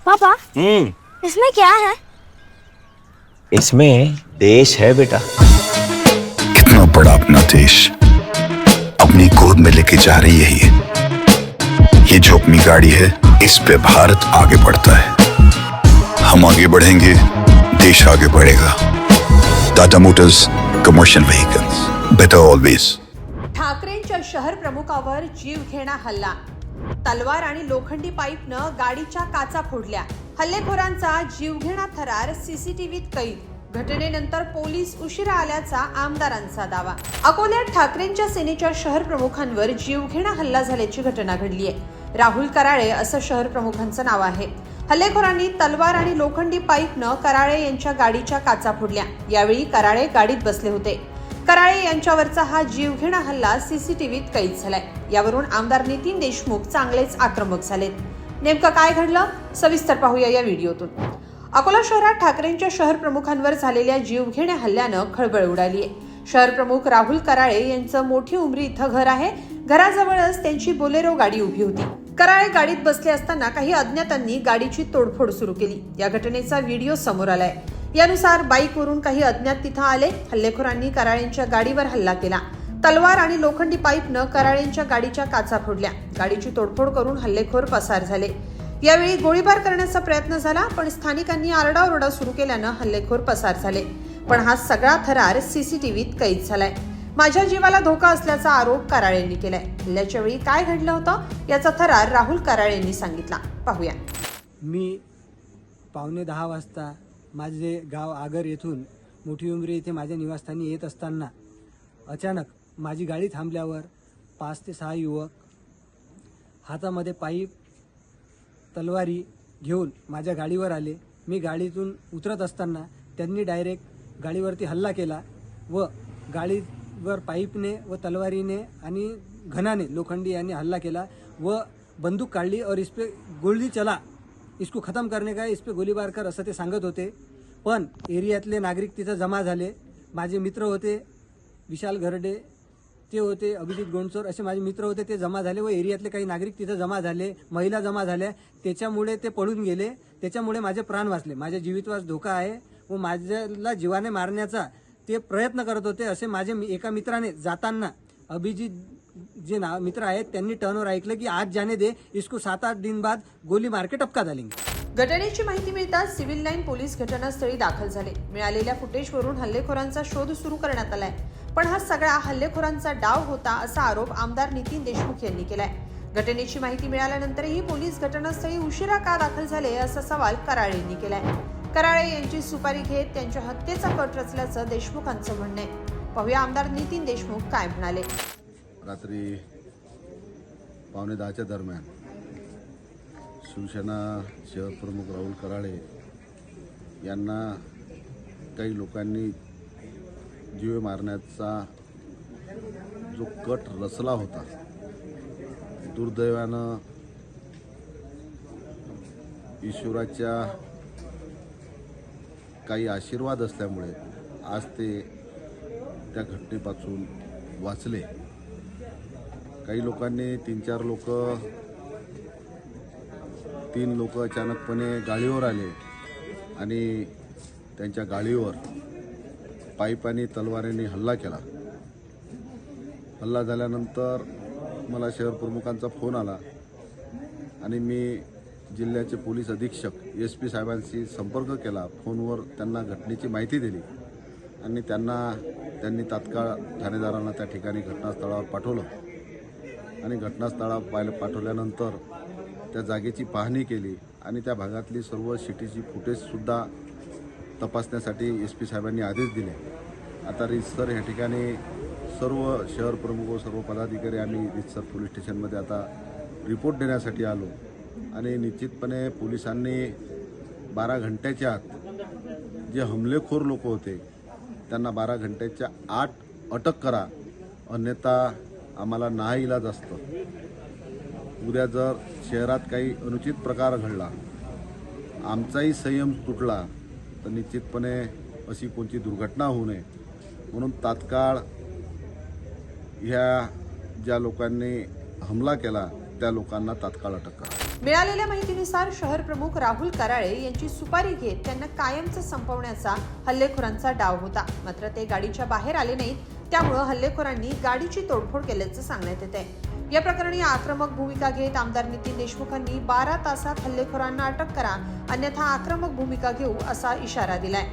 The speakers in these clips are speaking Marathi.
पापा इसमें क्या है? इसमें देश है बेटा। कितना बड़ा अपना देश अपनी गोद में लेके जा रही है ये जो अपनी गाड़ी है, इस पे भारत आगे बढ़ता है। हम आगे बढ़ेंगे, देश आगे बढ़ेगा। Tata Motors, commercial vehicles, better always. ठाकरेंच्या शहर प्रमुखावर जीवघेणा हल्ला, तलवार आणि लोखंडी पाईपनं गाडीच्या काचा फोडल्या, हल्लेखोरांचा जीवघेणा थरार सीसीटीव्हीत कैद। घटनेनंतर पोलीस उशिरा आल्याचा आमदारांचा दावा। अकोल्यात ठाकरेंच्या सेनेच्या शहर प्रमुखांवर जीवघेणा हल्ला झाल्याची घटना घडली आहे। राहुल कराळे असं शहर प्रमुखांचं नाव आहे। हल्लेखोरांनी तलवार आणि लोखंडी पाईपनं कराळे यांच्या गाडीच्या काचा फोडल्या। यावेळी कराळे गाडीत बसले होते। कराळे यांच्यावरचा हा जीवघेणा हल्ला सीसीटीव्हीत कैद झालाय। यावरून आमदार नितीन देशमुख चांगलेच आक्रमक झालेत। नेमकं काय घडलं सविस्तर पाहूया या व्हिडिओतून। अकोला शहरात ठाकरेंच्या शहर प्रमुखांवर झालेल्या जीवघेण्या हल्ल्यानं खळबळ उडाली आहे। शहर प्रमुख राहुल कराळे यांचं मोठी उमरी इथं घर आहे। घराजवळच त्यांची बोलेरो गाडी उभी होती। कराळे गाडीत बसले असताना काही अज्ञातांनी गाडीची तोडफोड सुरू केली। या घटनेचा व्हिडिओ समोर आलाय। यानुसार बाईकवरून काही अज्ञात तिथं आले। हल्लेखोरांनी कराळेंच्या गाडीवर हल्ला केला। तलवार आणि लोखंडी पाईपनं कराळेंच्या गाडीच्या काचा फोडल्या। गाडीची तोडफोड करून हल्लेखोर पसार झाले। यावेळी गोळीबार करण्याचा प्रयत्न झाला, पण स्थानिकांनी आरडाओरडा सुरू केल्यानं हल्लेखोर पसार झाले। पण हा सगळा थरार सीसीटीव्हीत कैद झालाय। माझ्या जीवाला धोका असल्याचा आरोप कराळेंनी केलाय। हल्ल्याच्या वेळी काय घडलं होतं याचा थरार राहुल कराळेंनी सांगितला। पाहूया। मी 9:15 वाजता माझे गाव आगर येथून मोठी उमरी येथे माझ्या निवासस्थानी येत असताना अचानक माझी गाडी थांबल्यावर 5 ते 6 युवक हातामध्ये पाईप तलवारी घेऊन माझ्या गाडीवर आले। मी गाडीतून उतरत असताना त्यांनी डायरेक्ट गाडीवरती हल्ला केला व गाडीवर पाईपने व तलवारीने आणि घनाने लोखंडी यांनी हल्ला केला व बंदूक काढली और इस पे गोली चला, इसको खत्म करने का, इस पे गोलीबार कर असं ते सांगत होते। पण एरियातले नागरिक तिथं जमा झाले। माझे मित्र होते, विशाल घरडे ते होते, अभिजित गोंडचोर असे माझे मित्र होते, ते जमा झाले व एरियातले काही नागरिक तिथं जमा झाले, महिला जमा झाल्या। त्याच्यामुळे ते पळून गेले। त्याच्यामुळे माझे प्राण वाचले। माझ्या जीवितवास धोका आहे व माझ्याला जीवाने मारण्याचा ते प्रयत्न करत होते असे माझे एका मित्राने जाताना अभिजित जे मित्र आहेत त्यांनी टर्नवर ऐकलं की आज जाने दे, इसको 7-8 दिन बाद गोली मार के टपका डालेंगे। घटनेची माहिती मिळताच सिव्हिल लाईन पोलीस घटनास्थळी दाखल झाले। मिळालेल्या फुटेजवरून हल्लेखोरांचा शोध सुरू करण्यात आलाय। पण हा सगळा हल्लेखोरांचा डाव होता असा आरोप आमदार नितीन देशमुख यांनी केलाय। घटनेची माहिती मिळाल्यानंतरही पोलीस घटनास्थळी उशिरा का दाखल झाले असा सवाल कराळेंनी केलाय। कराळे यांची सुपारी घेत त्यांच्या हत्येचा कट रचल्याचं देशमुखांचं म्हणणं आहे। पाहूया आमदार नितीन देशमुख काय म्हणाले। रात्री 9:15 दरम्यान शिवसेना शहर प्रमुख राहुल कराळे यांना काही लोकांनी जीव मारण्याचा जो कट रचला होता, दुर्दैवानं ईश्वराच्या काही आशीर्वाद असल्यामुळे आज ते त्या घटनेपासून वाचले। काही लोकांनी 3 लोक अचानकपणे गाडीवर आले आणि त्यांच्या गाडीवर पाईप आणि तलवारीने हल्ला केला। हल्ला झाल्यानंतर मला शहर प्रमुखांचा फोन आला आणि मी जिल्ह्याचे पोलीस अधीक्षक SP साहेबांशी संपर्क केला। फोनवर त्यांना घटनेची माहिती दिली आणि त्यांनी तात्काळ ठाणेदारांना त्या ठिकाणी घटनास्थळावर पाठवलं आणि घटनास्थळावर पाठवल्यानंतर त्या जागेची पाहणी केली आणि त्या भागातली सर्व सिटीची फुटेजसुद्धा तपासण्यासाठी SP साहेबांनी आदेश दिले। आता रितसर ह्या ठिकाणी सर्व शहर प्रमुख व सर्व पदाधिकारी आम्ही रितसर पोलीस स्टेशनमध्ये आता रिपोर्ट देण्यासाठी आलो आणि निश्चितपणे पोलिसांनी 12 घंट्याच्या आत जे हमलेखोर लोक होते त्यांना 12 घंट्याच्या आत अटक करा, अन्यथा आम्हाला नाईलाज असतं। उद्या जर शहरात काही अनुचित प्रकार घडला, आमचाही संयम तुटला तर निश्चितपणे अशी कोणती दुर्घटना होऊ नये म्हणून तात्काळ ह्या ज्या लोकांनी हमला केला त्या लोकांना तात्काळ अटक करा। मिळालेल्या माहितीनुसार शहर प्रमुख राहुल कराळे यांची सुपारी घेत त्यांना कायमचं संपवण्याचा हल्लेखोरांचा डाव होता. मात्र ते गाडीच्या बाहेर आले नाहीत, त्यामुळे हल्लेखोरांनी गाडीची तोडफोड केल्याचं सांगण्यात येत आहे. या प्रकरणी आक्रमक भूमिका घेत आमदार नितीन देशमुखांनी 12 तासात हल्लेखोरांना अटक करा, अन्यथा आक्रमक भूमिका घेऊ असा इशारा दिलाय.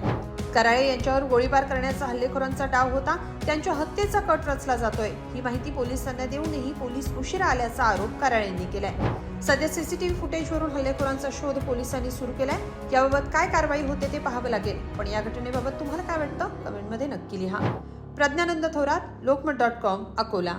कराळे यांच्यावर गोळीबार करण्याचा हल्लेखोरांचा डाव होता. त्यांच्या हत्येचा कट रचला जातोय. ही माहिती पोलिसांना देऊनही पोलीस उशिरा आल्याचा आरोप कराळेंनी केलाय. सध्या सीसीटीव्ही फुटेजवरून हल्लेखोरांचा शोध पोलिसांनी सुरू केलाय. याबाबत काय कारवाई होते ते पाहावं लागेल. पण या घटनेबाबत तुम्हाला काय वाटतं कमेंटमध्ये नक्की लिहा. प्रज्ञानंद थोरात, लोकमत.com, अकोला.